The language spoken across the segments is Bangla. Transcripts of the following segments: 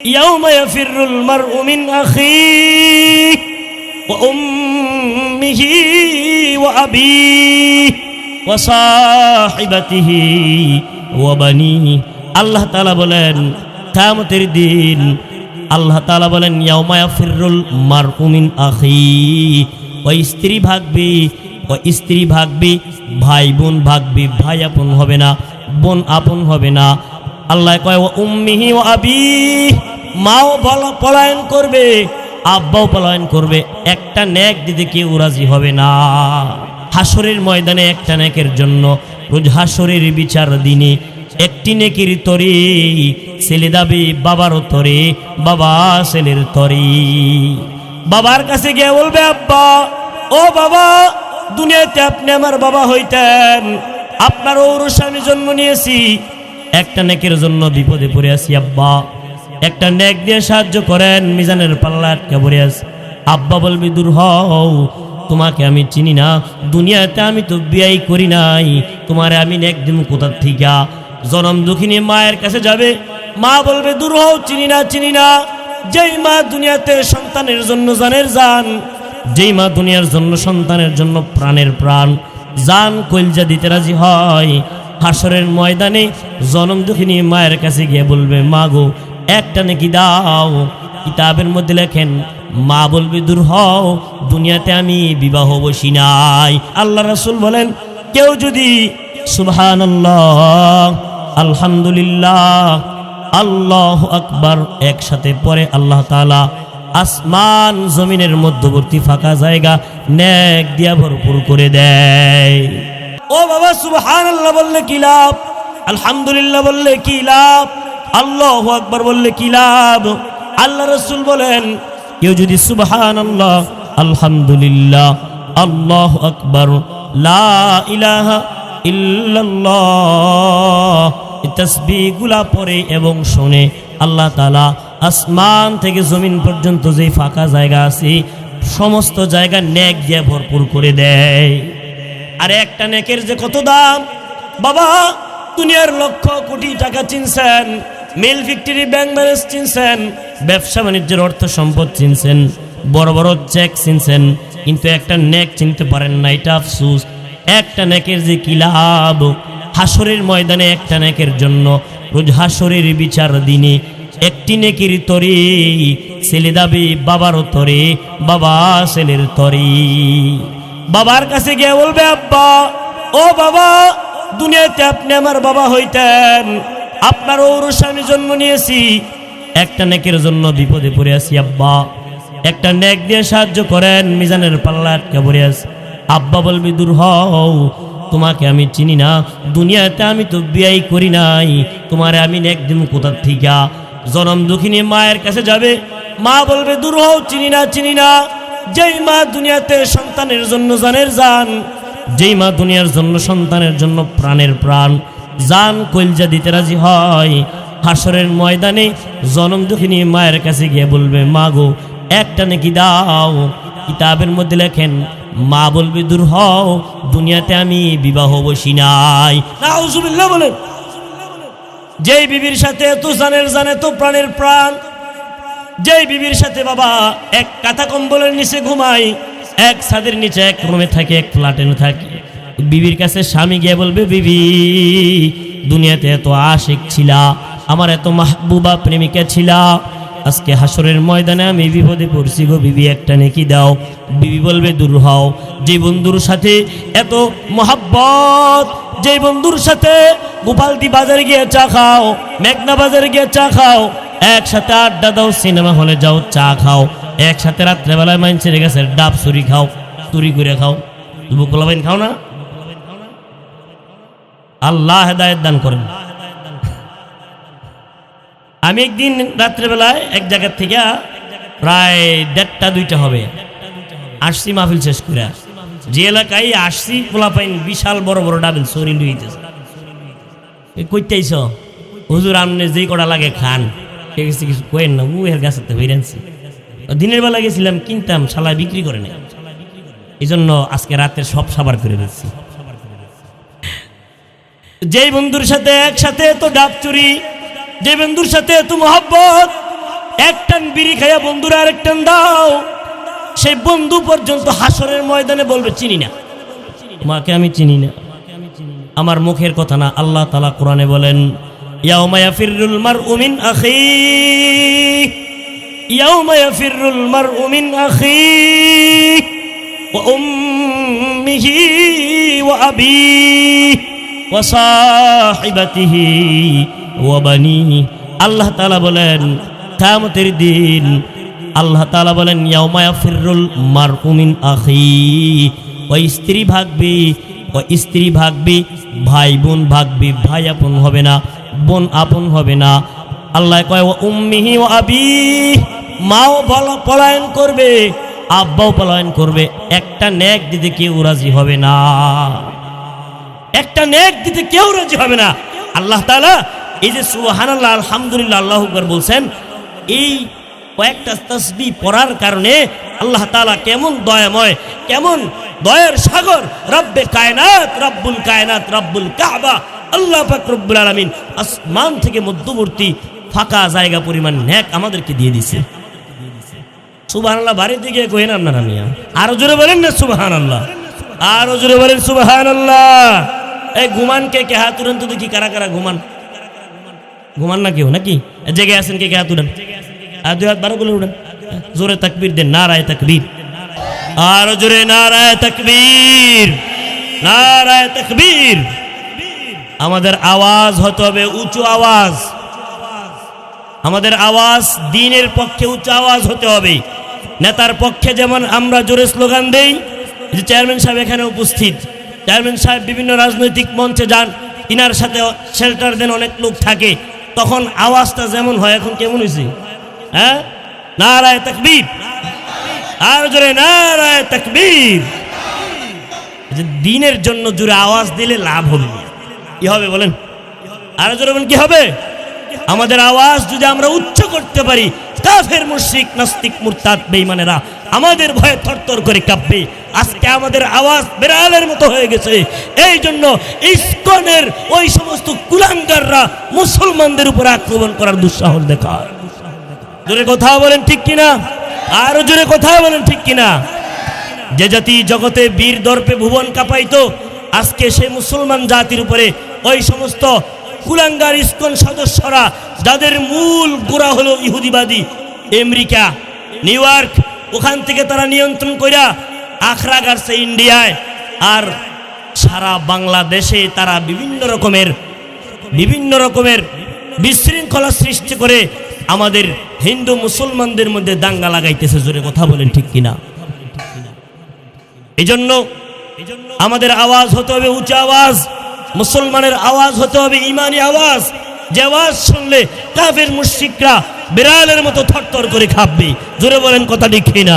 ইয়াউমা ইয়াফিরুল মারউ মিন আখিহি ওয়া উম্মিহি ওয়া আবিহি ওয়া সাহিবাতিহি ওয়া বানিহি। আল্লাহ তাআলা বলেন কিয়ামতের দিন আল্লাহ তাআলা বলেন ইয়াউমা ইয়াফিরুল মারউ মিন আখিহি, ওই স্ত্রী ভাগবে, ওই স্ত্রী ভাগবে, ভাই বোন ভাগবে, ভাই আপন হবে না, বোন আপন হবে না। আল্লাহ কয় ওয়া উম্মিহি ওয়া আবিহি, মাও পলায়ন করবে, আব্বাও পলায়ন করবে, একটা নেক দিতে কেউ রাজি হবে না। হাসরের ময়দানে একটা নেকের জন্য রোজ হাসরের বিচার দিনে একটি নেকির তরে ছেলে দাবি বাবার তরে, বাবা ছেলের তরে। বাবার কাছে গিয়ে বলবে আব্বা, ও বাবা, দুনিয়াতে আপনি আমার বাবা হইতেন, আপনার ঔরসে আমি জন্ম নিয়েছি, একটা নেকের জন্য বিপদে পড়ে আছি আব্বা, একটা নেক দিয়ে সাহায্য করেন, মিজানের পাল্লা আটকে পড়ে আছি। আব্বা বলবি দূর হও, তোমাকে আমি চিনি না, দুনিয়াতে আমি তো বিয়াই করি নাই, তোমারে আমি নেক দিন কোথার থেকে? জনম দুঃখিনী মায়ের কাছে যাবে, মা বলবে দূর হও, চিনি না, চিনি না। যেই মা দুনিয়াতে সন্তানের জন্য জানের জান, যেই মা দুনিয়ার জন্য সন্তানের জন্য প্রাণের প্রাণ, জান কলজা দিতে রাজি হয়, হাসরের ময়দানে জনম দুঃখিনী মায়ের কাছে গিয়ে বলবে মা গো একটা নেকি দাও। কিতাবের মধ্যে লেখেন মা বলবে দূর হও, দুনিয়াতে আমি বিবাহ বসি নাই। আল্লাহ রাসূল বলেন কেউ যদি সুবহানাল্লাহ, আলহামদুলিল্লাহ, আল্লাহু আকবার একসাথে পড়ে, আল্লাহ তাআলা আসমান জমিনের মধ্যবর্তী ফাঁকা জায়গা নেক দিয়া ভরপুর করে দেয়। ও বাবা, সুবহানাল্লাহ বললে কি লাভ, আলহামদুলিল্লাহ বললে কি লাভ, আল্লাহু আকবার বললে কি লাভ? আল্লাহ রাসূল বলেন কেউ যদি সুবহানাল্লাহ, আলহামদুলিল্লাহ, আল্লাহু আকবার, লা ইলাহা ইল্লাল্লাহ এই তাসবিহগুলা পড়ে এবং শুনে, আল্লাহ তাআলা আসমান থেকে জমিন পর্যন্ত যে ফাঁকা জায়গা আছে সমস্ত জায়গা নেক দিয়ে ভরপুর করে দেয়। আর একটা নেকের যে কত দাম বাবা, দুনিয়ার লক্ষ কোটি টাকা চিনছেন, মিল ফ্যাক্টরি ব্যাংক ব্যালেন্স চিনছেন, ব্যবসা বাণিজ্যের অর্থ সম্পদ চিনছেন, বড় বড় চেক চিনছেন, কিন্তু একটা নেক চিনতে পারেন না, এটা আফসোস। একটা নেকের যে কি লাভ, হাসরের ময়দানে একটা নেকের জন্য রোজ হাসরের বিচার দিনে একটি নেকির তরে ছেলে দাবি বাবার তরে, বাবা ছেলের তরে। বাবার কাছে গিয়ে বলবে আব্বা, ও বাবা, দুনিয়াতে আপনি আমার বাবা হইতেন, আপনার ঔরসে আমি জন্ম নিয়েছি, একটা নেকের জন্য বিপদে পড়ে আছি আব্বা, একটা নেক দিয়ে সাহায্য করেন, মিজানের পাল্লা আটকে পড়ে আছি। আব্বা বলবি দূর হও, তোমাকে আমি চিনি না, দুনিয়াতে আমি তো বিয়াই করি নাই, তোমারে আমি নেক দিন কোথার থেকে? জনম দুঃখিনী মায়ের কাছে যাবে, মা বলবে দূর হও, চিনি না, চিনি না। যেই মা দুনিয়াতে সন্তানের জন্য জানের জান, যেই মা দুনিয়ার জন্য সন্তানের জন্য প্রাণের প্রাণ, জান কলজা দিতে রাজি হয়, হাসরের ময়দানে জনম দুঃখিনী মায়ের কাছে গিয়ে বলবে মা গো একটা নেকি দাও। কিতাবের মধ্যে লেখেন মা বলবে দূর হও, দুনিয়াতে আমি বিবাহ বসি নাই। নাউজুবিল্লাহ বলেন। যেই বিবির সাথে এত জানের জান, এত প্রাণের প্রাণ, যেই বিবির সাথে বাবা এক কাঁথা কম্বলের নিচে ঘুমাই, এক ছাদের নিচে এক রুমে থাকে, এক ফ্ল্যাটে থাকে, বিবির কাছে স্বামী গিয়ে বলবে বিবি দুনিয়াতে এত আশিক ছিলা, আমার এত মাহবুবা প্রেমিকা ছিলা, আজকে হাসরের ময়দানে আমি বিপদে পড়ছি গো বিবি একটা নেকি দাও। বিবি বলবে দূর হও, যে বন্ধুর সাথে এত মহাব্বত, যে বন্ধুর সাথে গোপালদি বাজারে গিয়ে চা খাও, মেঘনা বাজারে গিয়ে চা খাও, একসাথে আড্ডা দাও, সিনেমা হলে যাও, চা খাও, একসাথে রাত্রেবেলায় মানুষের কাছে ডাব চুরি খাও, চুরি করে খাও, বুকলাবাইন খাও না? আল্লাহ হেদায়েত দান করেন। আমি একদিন রাত্রেবেলায় এক জায়গার থেকে প্রায় 1:30-2টা হবে আসছি মাহফিল শেষ করে, যে এলাকায় আসছি পোলাপাইন বিশাল বড় বড় ডাবেল চুরি লুইতেছে। কইতেইছ হুজুর আমনে যেই কটা লাগে খান, কিছু কিছু কয়েন না, এর গাছের তো বেরানছি। দিনের বেলা গেছিলাম কিনতাম, শালা বিক্রি করে নেই, এই জন্য আজকে রাতের সব সাবার করে দিচ্ছি। যেই বন্ধুর সাথে একসাথে এত ডাব চুরি, যে বন্ধুর সাথে এত মহব্বত, এক টান বিড়ি খাইয়া বন্ধুরা আরেক টান দাও, সেই বন্ধু পর্যন্ত হাসরের ময়দানে বলবে চিনি না, মাকে আমি চিনি না। আমার মুখের কথা না, আল্লাহ তাআলা কোরআনে বলেন ইয়াউমা ইয়াফিরুল মারউ মিন আখিহি, ইয়াউমা ইয়াফিরুল মারউ মিন আখিহি ওয়া উম্মিহি ওয়া আবিহি ওয়া সাহিবাতিহি ওয়া বানিহি। আল্লাহ তাআলা বলেন কিয়ামতের দিন আল্লাহ তাআলা বলেন ইয়াউমা ইয়াফিরুল মারউ মিন আখিহি, ওই স্ত্রী ভাগবে, ও স্ত্রী ভাগবে, ভাই বোন ভাগবে, ভাই আপন হবে না, বোন আপন হবে না। আল্লাহ কয় ও উম্মিহি ও আবি, মাও পলায়ন করবে, আব্বাও পলায়ন করবে, একটা নেক দিতে কেউ রাজি হবে না, একটা নেক দিতে কেউ রাজি হবে না। আল্লাহ তাআলা এই যে সুবহানাল্লাহ আলহামদুলিল্লাহ আল্লাহু আকবার বলছেন, এই কয়েকটা তাসবিহ পড়ার কারণে আল্লাহ তাআলা কেমন দয়াময়, কেমন দয়ার সাগর, রব্বে কায়নাত, রব্বুল কায়নাত, রব্বুল কাবা আল্লাহ পাক রব্বুল আলামিন আসমান থেকে মধ্যবর্তী ফাঁকা জায়গা পরিমাণ নেক আমাদেরকে দিয়ে দিয়েছে। সুবহানাল্লাহ বাড়ির দিকে কইেন আপনারা মিয়া, আরো জোরে বলেন না সুবহানাল্লাহ, আরো জোরে বলেন সুবহানাল্লাহ। এই ঘুমান কে কে হাত তুলেন তো দেখি, কারা কারা ঘুমান? ঘুমান না কেউ নাকি? জেগে আছেন কে কে হাত তুলেন? আর দুই হাত বারো বলে উঠেন, জোরে তাকবীর দেন, নারায়ে তাকবীর, আরো জোরে নারায়ে তাকবীর, নারায়ে তাকবীর। আমাদের আওয়াজ হতে হবে উঁচু আওয়াজ, আমাদের আওয়াজ দ্বীনের পক্ষে উঁচু আওয়াজ হতে হবে। নেতার পক্ষে যেমন আমরা জোরে স্লোগান দেই, যে চেয়ারম্যান সাহেব এখানে উপস্থিত, চেয়ারম্যান সাহেব বিভিন্ন রাজনৈতিক মঞ্চে যান, ইনার সাথে শেল্টার দেন, অনেক লোক থাকে, তখন আওয়াজটা যেমন হয়, এখন কেমন হয়েছে? হ্যাঁ, নারায়ে তাকবীর, আর জোরে নারায়ে তাকবীর। যে দ্বীনের জন্য জোরে আওয়াজ দিলে লাভ হবে, কি হবে বলেন? আর জোরে বলেন কি হবে? আমাদের আওয়াজ যদি আমরা উচ্চ করতে পারি, কাফের মুশরিক নাস্তিক মুরতাদ বেঈমানেরা আমাদের ভয়ে থরথর করে কাঁপবে। আজকে আমাদের আওয়াজ বিড়ালের মতো হয়ে গেছে, এই জন্য ইসকনের ওই সমস্ত কুলাঙ্গাররা মুসলমানদের উপর আক্রমণ করার দুঃসাহস দেখায়। জোরে কথা বলেন ঠিক কিনা? আরো জোরে কথা বলেন ঠিক কিনা? যে জাতি জগতে বীর দর্পে ভুবন কাঁপাইতো, আজকে সেই মুসলমান জাতির উপরে ওই সমস্ত কুলাঙ্গার ইসকন সদস্যরা, যাদের মূল গোড়া হলো ইহুদিবাদী, আমেরিকা, নিউ ইয়র্ক, ওখান থেকে তারা নিয়ন্ত্রণ কইরা আখড়া গাড়ছে ইন্ডিয়ায়, আর সারা বাংলাদেশে তারা বিভিন্ন রকমের বিশৃঙ্খলা সৃষ্টি করে আমাদের হিন্দু মুসলমানদের মধ্যে দাঙ্গা লাগাইতেছে। জোরে কথা বলেন ঠিক কিনা? এই জন্য আমাদের আওয়াজ হতে হবে উঁচু আওয়াজ, মুসলমানের আওয়াজ হতে হবে ইমানি আওয়াজ, যে আওয়াজ শুনলে কাফের মুশরিকরা বিড়ালের মতো থরথর করে কাঁপবে। জোরে বলেন কথা ঠিক কিনা?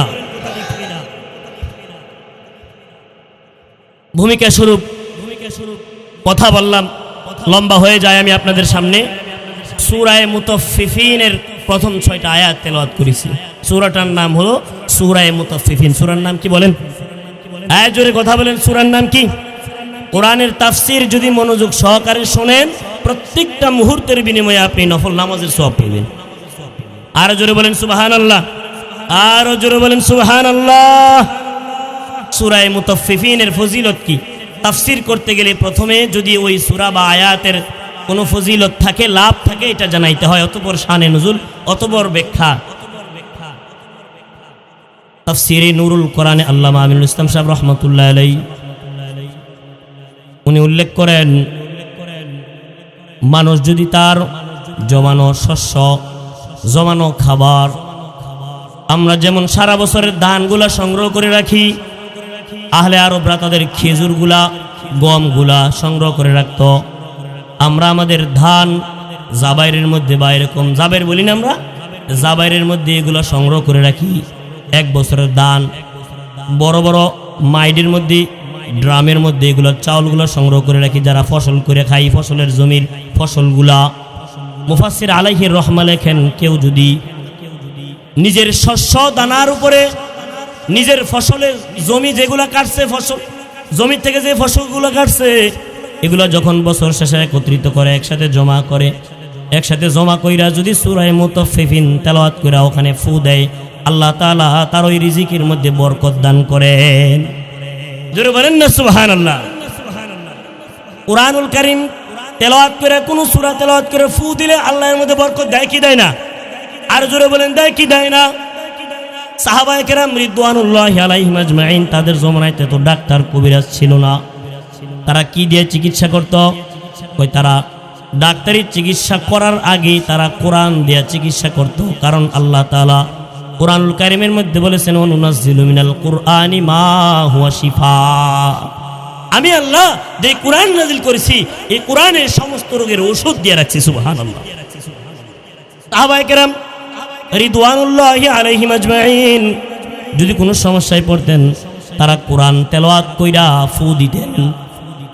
ভূমিকা স্বরূপ কথা বললাম, লম্বা হয়ে যায়, আমি আপনাদের সামনে সূরা মুতাফফিফিনের প্রথম 6টা আয়াত তেলাওয়াত করেছি। সূরাটার নাম হলো সূরা মুতাফফিফিন। সূরার নাম কি বলেন? আয়াত জোরে কথা বলেন, সূরার নাম কি? কোরআনের তাফসীর যদি মনোযোগ সহকারে শোনেন, প্রত্যেকটা মুহূর্তের বিনিময়ে আপনি নফল নামাজের সওয়াব পাবেন। আরো জোরে বলেন সুবহানাল্লাহ, আরো জোরে বলেন সুবহানাল্লাহ। সূরা মুতাফফিফিনের ফজিলত কি? তাফসীর করতে গেলে প্রথমে যদি ওই সূরা বা আয়াতের কোনো ফজিলত থাকে, লাভ থাকে, এটা জানাইতে হয়। অতঃপর শানে নুজুল, অতঃপর ব্যাখ্যা। তাফসীরে নুরুল কোরআনে আল্লামা আমিনুল ইসলাম সাহেব রহমাতুল্লাহ আলাইহি উনি উল্লেখ করেন, মানুষ যদি তার জমানো শস্য, জমানো খাবার, আমরা যেমন সারা বছরের ধানগুলা সংগ্রহ করে রাখি, আহলে আরবরা তাদের খেজুরগুলা, গমগুলা সংগ্রহ করে রাখত। আমরা আমাদের ধান জাবাইরের মধ্যে, বা এরকম জাবের বলি না আমরা, জাবাইরের মধ্যে এগুলো সংগ্রহ করে রাখি। এক বছরের ধান বড় বড় মাইডির মধ্যে, ড্রামের মধ্যে এগুলো চাউলগুলো সংগ্রহ করে রাখি, যারা ফসল করে খাই, ফসলের জমির ফসলগুলা। মুফাসসির আলাইহির রহমা লেখেন, কেউ যদি নিজের শস্য দানার উপরে, নিজের ফসলের জমি যেগুলা কাটছে, ফসল জমি থেকে যে ফসলগুলো কাটছে, এগুলো যখন বছর শেষে একত্রিত করে, একসাথে জমা করে, একসাথে জমা কইরা যদি সূরা মুতাফফিফিন তেলাওয়াত কইরা ওখানে ফু দেয়, আল্লাহ তাআলা তার ওই রিজিকের মধ্যে বরকত দান করেন। জোরে বলেন না সুবহানাল্লাহ। কুরআনুল কারীম তেলাওয়াত করে, কোন সূরা তেলাওয়াত করে ফু দিলে আল্লাহর মধ্যে বরকত দেয় কি দেয় না? আর জোরে বলেন দেয় কি দেয় না? সাহাবায়ে কেরাম রিদওয়ানুল্লাহি আলাইহিম আজমাইন, তাদের জমানায় তো ডাক্তার কবিরাজ ছিল না। তারা কি দিয়ে চিকিৎসা করত? কই তারা ডাক্তারি চিকিৎসা করার আগে তারা কোরআন দিয়ে চিকিৎসা করত। কারণ আল্লাহ তাআলা কুরআনুল কারীমের মধ্যে বলেছেন, ওয়ানুনাজ্জিলু মিনাল কুরআনি মা হুয়া শিফা। আমি আল্লাহ যে কোরআন নাজিল করেছি, এই কোরআনের সমস্ত রোগের ঔষধ দিয়ে রাখছি। সুবহানাল্লাহ। সাহাবায়ে কেরাম রিদওয়ানুল্লাহি আলাইহিম আজমাইন যদি কোনো সমস্যায় পড়তেন, তারা কোরআন তেলাওয়াত কইরা ফু দিতেন।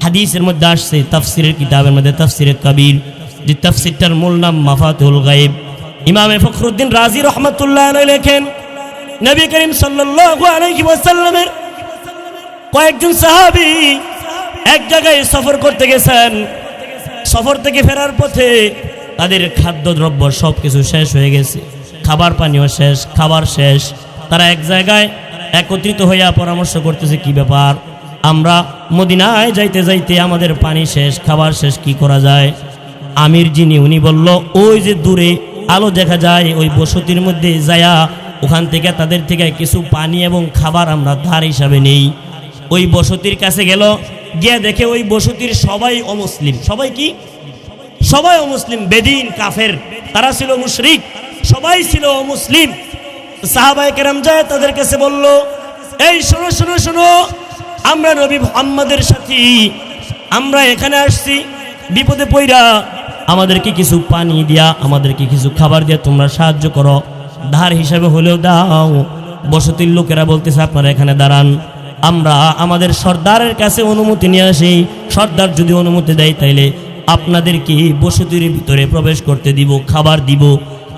হাদিসের মধ্যে আসছে, তাফসিরের কিতাবের মধ্যে তাফসিরে কবির, যে তাফসিরটার মূল নাম মাফাতিহুল গায়ব, ইমামে ফখরুদ্দিন রাজি রহমাতুল্লাহ আলাইহি লেখেন, নবী করিম সাল্লাল্লাহু আলাইহি ওয়াসাল্লামের কয়েকজন সাহাবী এক জায়গায় সফর করতে গেছেন। সফর থেকে ফেরার পথে তাদের খাদ্যদ্রব্য সব কিছু শেষ হয়ে গেছে, খাবার পানিও শেষ, খাবার শেষ। তারা এক জায়গায় একত্রিত হইয়া পরামর্শ করতেছে, কি ব্যাপার, আমরা মদিনায় যাইতে যাইতে আমাদের পানি শেষ, খাবার শেষ, কি করা যায়? আমির যিনি, উনি বলল, ওই যে দূরে আলো দেখা যায়, ওই বসতির মধ্যে যায়া ওখান থেকে তাদের থেকে কিছু পানি এবং খাবার আমরা ধার হিসাবে নেই। ওই বসতির কাছে গেল, গিয়ে দেখে ওই বসতির সবাই অমুসলিম। সবাই কি? সবাই অমুসলিম, বেদিন, কাফের, তারা ছিল মুশরিক, সবাই ছিল অমুসলিম। সাহাবায়ে কেরাম যায় তাদের কাছে বলল, এই শোনো শোনো শোনো, আমরা নবী মুহাম্মদের সাথী, আমরা এখানে আসছি বিপদে পইরা, আমাদেরকে কিছু পানি দিয়া, আমাদেরকে কিছু খাবার দিয়া তোমরা সাহায্য করো, ধার হিসাবে হলেও দাও। বসতির লোকেরা বলতেছে, আপনারা এখানে দাঁড়ান, আমরা আমাদের সর্দারের কাছে অনুমতি নিয়ে আসি, সর্দার যদি অনুমতি দেয় তাইলে আপনাদেরকে বসতির ভিতরে প্রবেশ করতে দিব, খাবার দিব।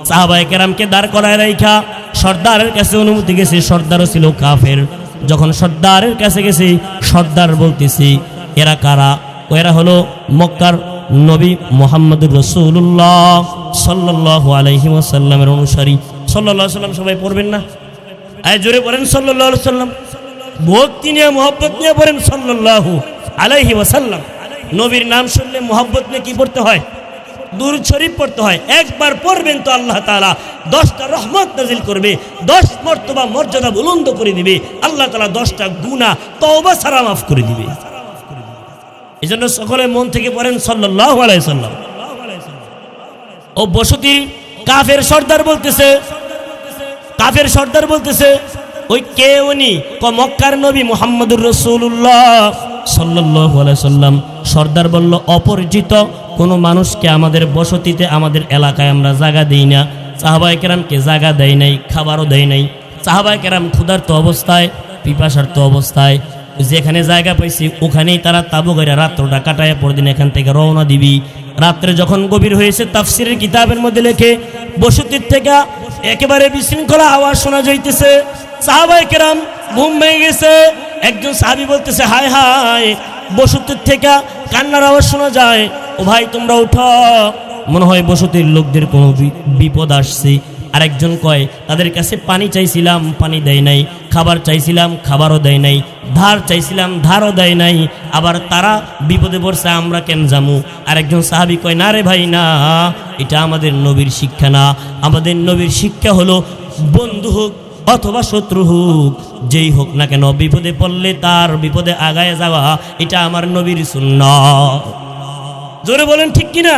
সাহাবায়ে কেরামকে দাঁড় করায় রাইখা সর্দারের কাছে অনুমতি গেছে, সর্দারও ছিল কাফের। যখন সর্দারের কাছে গেছে, সর্দার বলতেছে, এরা কারা? এরা হলো মক্কার নবী মুহাম্মদুর রাসূলুল্লাহ সাল্লাল্লাহু আলাইহি ওয়াসাল্লামের অনুসারী। সাল্লাল্লাহু আলাইহি ওয়াসাল্লাম সবাই পড়বেন না? জোরে পড়েন সাল্লাল্লাহু আলাইহি ওয়াসাল্লাম। ভক্তি নিয়ে, মোহাব্বত নিয়ে পড়েন সাল্লাল্লাহু আলাইহি ওয়াসাল্লাম। নবীর নাম শুনলে মোহাব্বত নিয়ে কি পড়তে হয়? দুরূদ শরীফ পড়তে হয়। একবার পড়বেন তো আল্লাহ তাআলা 10টা রহমত নাজিল করবে, 10 মর্তবা মর্যাদা বুলন্দ করে দিবে। আল্লাহ তাআলা 10টা গুনাহ তওবা ছাড়া মাফ করে দিবে। এজন্য সকলে মন থেকে পড়েন সাল্লাল্লাহু আলাইহি ওয়াসাল্লাম। ও বসতির কাফের সর্দার বলতেছে, কাফের সর্দার বলতেছে, ওই কে উনি? মক্কার নবী মুহাম্মদুর রাসূলুল্লাহ সাল্লাল্লাহু আলাইহি ওয়াসাল্লাম। সর্দার বলল, অপরিচিত কোনো মানুষকে আমাদের বসতিতে, আমাদের এলাকায় আমরা জায়গা দেই না। সাহাবায়ে কেরামকে জায়গা দেয় নাই, খাবারও দেয় নাই। সাহাবায়ে কেরাম ক্ষুধার্ত অবস্থায়, পিপাসার্ত অবস্থায় যেখানে জায়গা পাইছি ওখানেই তারা তাবু গাইরা রাত্রটা কাটায়, পরদিন এখান থেকে রওনা দিবি। রাত্রে যখন গভীর হয়েছে, তাফসিরের কিতাবের মধ্যে লেখে, বসতির থেকে একেবারে বিশৃঙ্খলা আওয়াজ শোনা যাইতেছে। সাহাবায়ে কেরাম ঘুম ভেঙে গেছে। একজন সাহাবী বলতেছে, হায় হায়, বসতির থেকে কান্নার আওয়াজ শোনা যায়, ও ভাই তোমরা উঠো, মনে হয় বসতির লোকদের কোনো বিপদ আসছে। আরেকজন কয়, তাদের কাছে পানি চাইছিলাম, পানি দেয় নাই, খাবার চাইছিলাম, খাবারও দেয় নাই, ধার চাইছিলাম, ধারও দেয় নাই, আবার তারা বিপদে পড়ছে, আমরা কেন যামু? আরেকজন সাহাবী কয়, না রে ভাই না, এটা আমাদের নবীর শিক্ষা না। আমাদের নবীর শিক্ষা হলো, বন্ধু হোক অথবা শত্রু হোক, যেই হোক না কেন, বিপদে পড়লে তার বিপদে আগায় যাওয়া, এটা আমার নবীর সুন্নাত। জোরে বলেন ঠিক কিনা?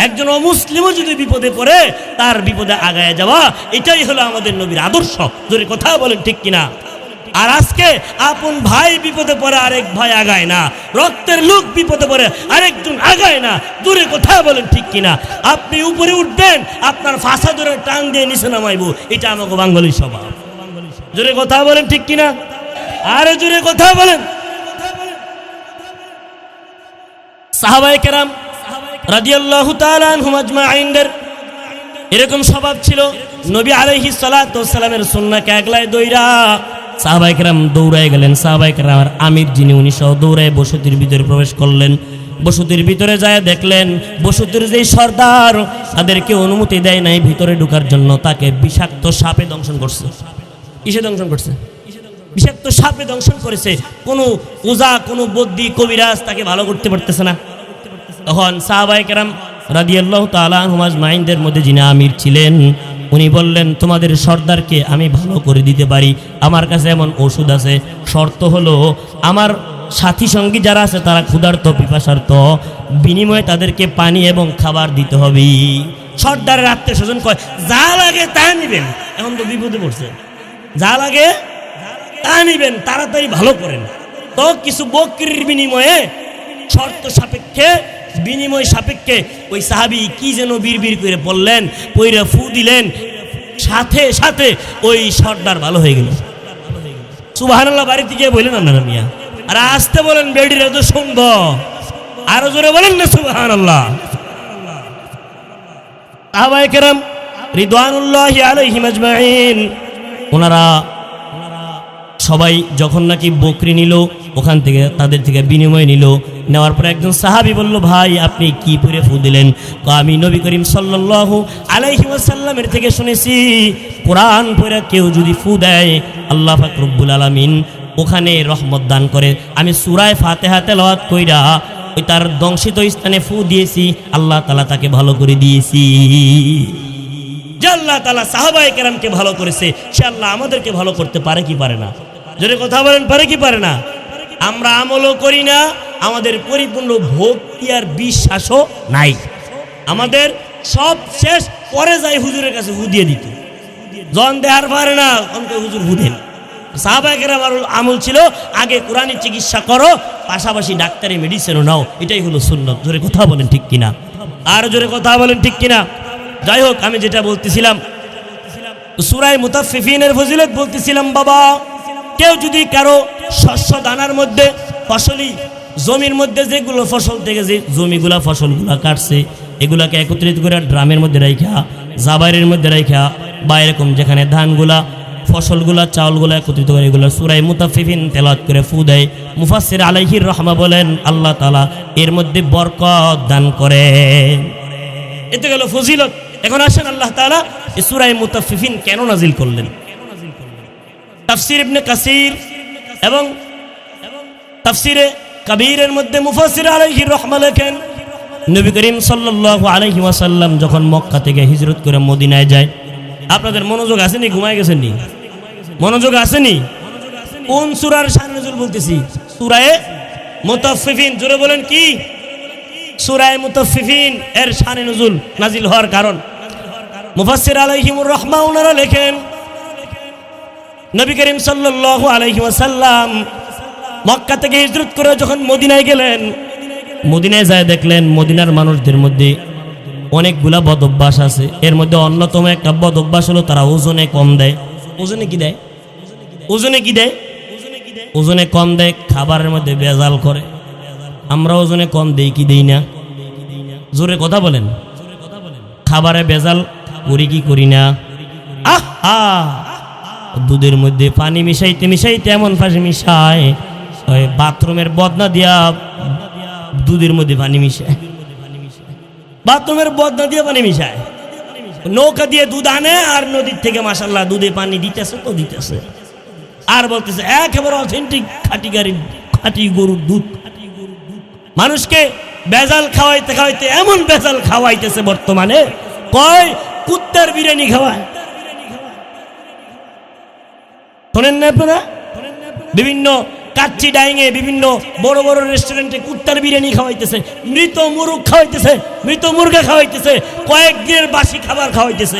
একজন অমুসলিমও যদি বিপদে পড়ে, তার বিপদে আগায় যাওয়া, এটাই হলো আমাদের নবীর আদর্শ। জোরে কথা বলেন ঠিক কিনা? আর আজকে আপন ভাই বিপদে পড়ে আরেক ভাই আগায় না, রক্তের লোক বিপদে পড়ে আরেকজন আগায় না। জোরে কথা বলেন ঠিক কিনা? আপনি উপরে উঠবেন, আপনার ফাঁসা ধরে টান দিয়ে নিচে নামাইব, এটা আমাকে বাঙালির স্বভাব। জোরে কথা বলেন ঠিক কিনা? আরে জোরে কথা বলেন। সাহাবায়ে কেরাম রাদিয়াল্লাহু তাআলা আনহুম আজমাইনদের এরকম স্বভাব ছিল। নবী আলাইহিস সালাতু ওয়াস সালামের সুন্নাহকে আগলায় দইরা সাহাবায়ে কেরাম দৌড়ায় গেলেন। সাহাবায়ে কেরামের আমির যিনি, উনি সহ দৌড়ায় বসতির ভিতরে প্রবেশ করলেন। বসতির ভিতরে যায় দেখলেন বসতির যেই সর্দার তাদেরকে অনুমতি দেয় নাই ভিতরে ঢোকার জন্য, তাকে বিষাক্ত সাপে দংশন করছে। কিসে দংশন করছে? বিষাক্ত সাপে দংশন করেছে। কোনো ওজা, কোনো বদ্যি, কবিরাজ তাকে ভালো করতে পারতেছে না। তখন সাহাবায়ে কেরাম রাদিয়াল্লাহু তাআলা আনহুম আজমাইনদের মধ্যে যিনি আমির ছিলেন, উনি বললেন, তোমাদের সর্দারকে আমি ভালো করে দিতে পারি, আমার কাছে এমন ওষুধ আছে, শর্ত হলো আমার সাথী সঙ্গী যারা আছে তারা ক্ষুধার্ত, পিপাসার্ত, বিনিময়ে তাদেরকে পানি এবং খাবার দিতে হবে। সর্দারের আত্মীয় স্বজন কয়, যা লাগে তা নিবেন। এখন তো বিপদে পড়ছে, যা লাগে তা নিবেন, তাড়াতাড়ি ভালো করেন। তো কিছু বকরির বিনিময়ে, শর্ত সাপেক্ষে, বিনিময় সাপেক্ষে ওই সাহাবী কি যেন বিড়বিড় করে বললেন, পইরা ফু দিলেন, সাথে সাথে ওই সর্দার ভালো হয়ে গেল। সুবহানাল্লাহ। বাড়িতে গিয়ে বললেন আপনারা মিয়া, আর আসতে বলেন, বেডির এত সুন্দর, আরো জোরে বলেন না সুবহানাল্লাহ। সাহাবায়ে কেরাম রিদওয়ানুল্লাহি আলাইহিম আজমাইন ওনারা সবাই যখন নাকি বকরি নিল, ওখান থেকে তাদের থেকে বিনিময় নিল, নেওয়ার পর একজন সাহাবী বলল, ভাই আপনি কি পরে ফু দিলেন? আমি নবী করিম সাল্লাল্লাহু আলাইহি ওয়াসাল্লামের থেকে শুনেছি, কোরআন পড়ে কেউ যদি ফু দেয় আল্লাহ পাক রব্বুল আলামিন ওখানে রহমত দান করে। আমি সূরা ফাতিহা তেলাওয়াত কইরা ওই তার দংশিত স্থানে ফু দিয়েছি, আল্লাহ তাআলা তাকে ভালো করে দিয়েছি। যে আল্লাহ তাআলা সাহাবায়ে কেরামকে ভালো করেছে, সে আল্লাহ আমাদেরকে ভালো করতে পারে কি পারে না? যদি কথা বলেন, পারে কি পারে না? আমরা আমলও করি না, আমাদের পরিপূর্ণ ভক্তি আর বিশ্বাসও নাই। আমাদের সব শেষ, পরে যাই হুজুরের কাছে হু দিয়ে দিত, জন দেহার পারে না অন্ত হুজুর হু দেন। সাহাবায়ে কেরামের আমল ছিল আগে কোরআনি চিকিৎসা করো, পাশাপাশি ডাক্তারি মেডিসিনও নাও, এটাই হলো সুন্নাত। জোরে কথা বলেন ঠিক কিনা? আর জোরে কথা বলেন ঠিক কিনা? যাই হোক, আমি যেটা বলতেছিলাম, সূরা মুতাফফিফিনের ফজিলত বলতেছিলাম। বাবা, কেউ যদি কারো শস্য দানার মধ্যে, ফসলি জমির মধ্যে যেগুলো ফসল থেকে যে জমিগুলা ফসলগুলা কাটছে, এগুলাকে একত্রিত করে ড্রামের মধ্যে রাইখা, জাবাইরের মধ্যে রাইখা, বা এরকম যেখানে ধানগুলা, ফসলগুলা, চাউলগুলা একত্রিত করে এগুলো সূরা মুতাফফিফিন তেলাওয়াত করে ফু দেয়, মুফাসসির আলাইহির রহমা বলেন আল্লাহ তাআলা এর মধ্যে বরকত দান করেন। এতে গেল ফজিলত। এখন আসেন, আল্লাহ তাআলা এই সূরা মুতাফফিফিন কেন নাজিল করলেন? তাফসীর ইবনে কাসির এবং তাফসীরে কবীরের মধ্যে মুফাসসির আলাইহির রহমা লেখেন, নবী করিম সাল্লাল্লাহু আলাইহি ওয়াসাল্লাম যখন মক্কা থেকে হিজরত করে মদিনায় যায়, আপনাদের মনোযোগ আসেনি? ঘুমায় গেছেন নি? মনোযোগ আসেনি? কোন সূরার শান নজুল বলতেছি? সূরা মুতাফফিফিন। জোরে বলেন কি? সূরা মুতাফফিফিন এর শান নজুল নাজিল হওয়ার কারণ মুফাসসির আলাইহিমুর রহমা ওনারা লেখেন, নবী করিম সাল্লাল্লাহু আলাইহি ওয়াসাল্লাম মক্কা থেকে হিজরত করে যখন মদিনায় গেলেন, মদিনায় যায় দেখলেন মদিনার মানুষদের মধ্যে অনেকগুলা বদ অভ্যাস আছে। এর মধ্যে অন্যতম একটা বদ অভ্যাস হলো তারা ওজনে কম দেয়। ওজনে কি দেয়? ওজনে কি দেয়? ওজনে কম দেয়, খাবারের মধ্যে ভেজাল করে। আমরা ওজনে কম দেই কি দেই না? জোরে কথা বলেন। খাবারে ভেজাল করি কি করি না? আহা, দুধের মধ্যে পানি মিশাইতে মিশাইতে এমন পাশে মিশায়, ওই বাথরুমের বদনা দিয়া দুধের মধ্যে পানি মিশায়, বাথরুমের বদনা দিয়ে পানি মিশায়, নৌকা দিয়ে দুধ আনে আর নদীর থেকে মাশাআল্লাহ দুধে পানি দিতেছে তো দিতেছে, আর বলতেছে একেবারে অথেন্টিক খাঁটি গাড়ি খাঁটি গরুর দুধ। মানুষকে বেজাল খাওয়াইতে খাওয়াইতে এমন বেজাল খাওয়াইতেছে বর্তমানে, কয় কুত্তার বিরিয়ানি খাওয়ায়। শোনেন না আপনারা? বিভিন্ন কাচ্চি ডাইংয়ে, বিভিন্ন বড় বড় রেস্টুরেন্টে কুত্তার বিরিয়ানি খাওয়াইতেছে, মৃত মুরগ খাওয়াইতেছে, মৃত মুরগা খাওয়াইতেছে, কয়েকদিনের বাসি খাবার খাওয়াইতেছে।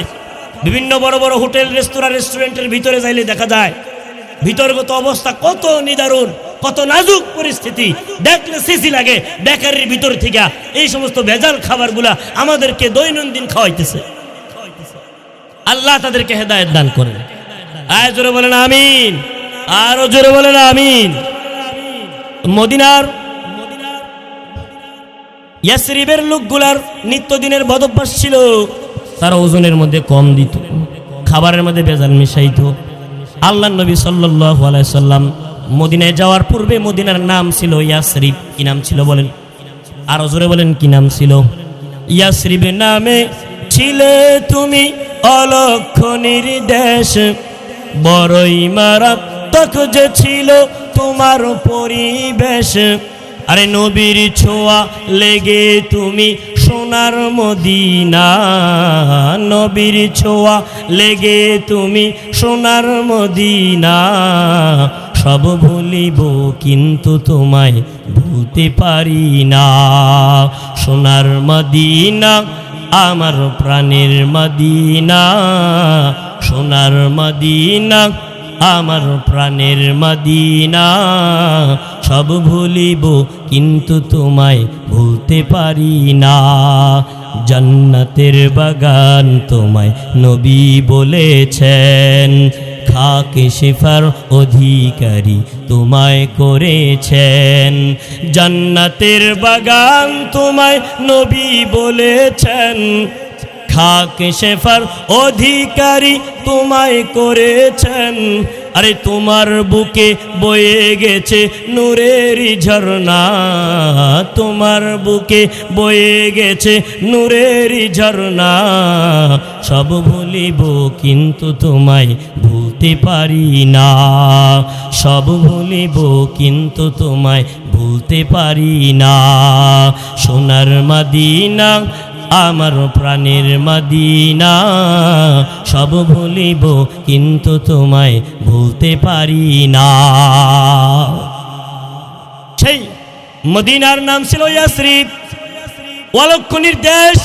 বিভিন্ন বড় বড় হোটেল, রেস্তোরাঁ, রেস্টুরেন্টের ভিতরে যাইলে দেখা যায় ভিতরগত অবস্থা কত নিদারুণ, কত নাজুক পরিস্থিতি, দেখলে সিসি লাগে। বেকারির ভিতর থেকে এই সমস্ত ভেজাল খাবারগুলা আমাদেরকে দৈনন্দিন খাওয়াইতেছে। আল্লাহ তাদেরকে হেদায়েত দান করেন। আয় জোরে বলেন আমিন, আরো জোরে বলেন আমিন। মদিনার ইয়াসরিবের লোকগুলার নিত্যদিনের বদভ্যাস ছিল, তারা ওজনের মধ্যে কম দিত, খাবারের মধ্যে ভেজাল মিশাইত। আল্লাহর নবী সাল্লাল্লাহু আলাইহি সাল্লাম মদিনায় যাওয়ার পূর্বে মদিনার নাম ছিল ইয়াসরিব। কি নাম ছিল বলেন? আরো জোরে বলেন কি নাম ছিল? ইয়াসরিব নামে ছিলে তুমি অলক্ষণীর দেশ, বড়ই মারাত্মক যে ছিল তোমার পরিবেশ। আরে নবীর ছোঁয়া লেগে তুমি সোনার মদিনা, নবীর ছোঁয়া লেগে তুমি সোনার মদিনা। সব ভুলিব কিন্তু তোমায় ভুলতে পারি না। সোনার মদিনা আমার প্রাণের মদিনা, সোনার মদিনা আমার প্রাণের মদিনা। সব ভুলিব কিন্তু তোমায় ভুলতে পারি না। জান্নাতের বাগান তোমায় নবী বলেছেন, খাকে শিফার অধিকারী তোমায় করেছেন। জান্নাতের বাগান তোমায় নবী বলেছেন, খাকে শেফার অধিকারী তোমায় করেছেন। আরে তোমার বুকে বয়ে গেছে নূরের ঝরনা, তোমার বুকে বয়ে গেছে নূরের ঝরনা। সব ভুলিব কিন্তু তোমায় ভুলতে পারি না, সব ভুলিব কিন্তু তোমায় ভুলতে পারি না। সোনার মদিনা আমার প্রাণের মদিনা, সব ভুলিব কিন্তু তোমায় ভুলতে পারি না। সেই মদিনার নাম ছিল ইয়াসরিব, অলক্ষণীর দেশ।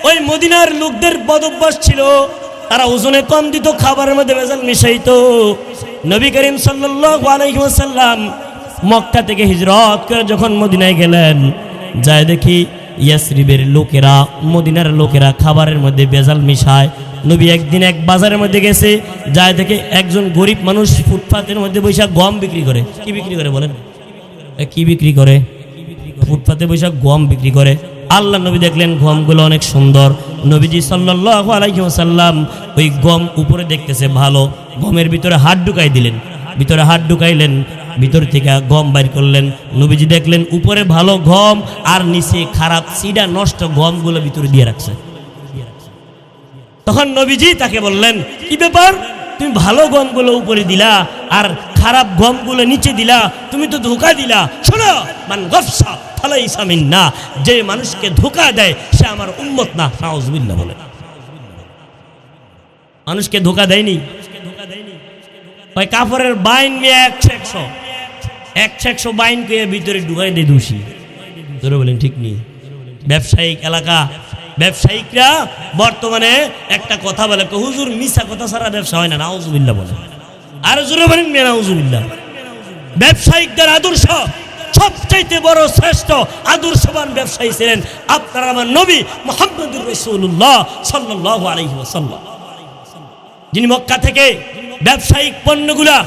ওই মদিনার লোকদের বদভ্যাস ছিল, তারা ওজনে কম দিত, খাবারের মধ্যে ভেজাল মিশাইতো। নবী করিম সাল্লাল্লাহু আলাইহি ওয়াসাল্লাম মক্কা থেকে হিজরত করে যখন মদিনায় গেলেন, যায় দেখি ইয়াসরিবের লোকেরা, মদিনার লোকেরা খাবারের মধ্যে ভেজাল মিশায়। নবী একদিন এক বাজারের মধ্যে গেছে, যায় দেখে একজন গরিব মানুষ ফুটপাতের মধ্যে বৈশা গম বিক্রি করে। কি বিক্রি করে বলেন? কি বিক্রি করে? ফুটপাতে বৈশা গম বিক্রি করে। আল্লাহ নবী দেখলেন গমগুলো অনেক সুন্দর। নবীজি সাল্লাল্লাহু আলাইহি ওয়াসাল্লাম ওই গম উপরে দেখতেছে ভালো, গমের ভিতরে হাত ঢুকাই দিলেন। ভিতরে হাত ঢুকাইলেন, ভিতর থেকে গম বাইর করলেন। নবীজি দেখলেন উপরে ভালো গম আর নিচে খারাপ সিডা নষ্ট গমগুলো ভিতরে দিয়ে রাখছে। তখন নবীজি তাকে বললেন, কি ব্যাপার, তুমি ভালো গমগুলো উপরে দিলা আর খারাপ গমগুলো নিচে দিলা, তুমি তো ধোঁকা দিলা। শোনো, মান গফসা ফালাইসা মিন্না, যে মানুষকে ধোঁকা দেয় সে আমার উম্মত না। নাউজুবিল্লাহ বলে। মানুষকে ধোঁকা দেয়নি, ওই কাপড়ের বাইন নিয়ে 100 বাইন কে ভিতরে ঢুকাই দিয়ে দোষী। ধরে বলেন ঠিক নেই? ব্যবসায়িক এলাকা, ব্যবসায়িকরা বর্তমানে একটা কথা বলে, হুজুর মিছা কথা ছাড়া ব্যবসা হয় না। নাউজুবিল্লাহ বলে। আর জোরে বলেন নাউজুবিল্লাহ। ব্যবসায়িকদের আদর্শ সবচাইতে বড় শ্রেষ্ঠ আদর্শবান ব্যবসায়ী ছিলেন আপনার আমার নবী মুহাম্মদুর রাসূলুল্লাহ সাল্লাল্লাহু আলাইহি ওয়াসাল্লাম, যিনি মক্কা থেকে ব্যবসায়িক পণ্যগুলা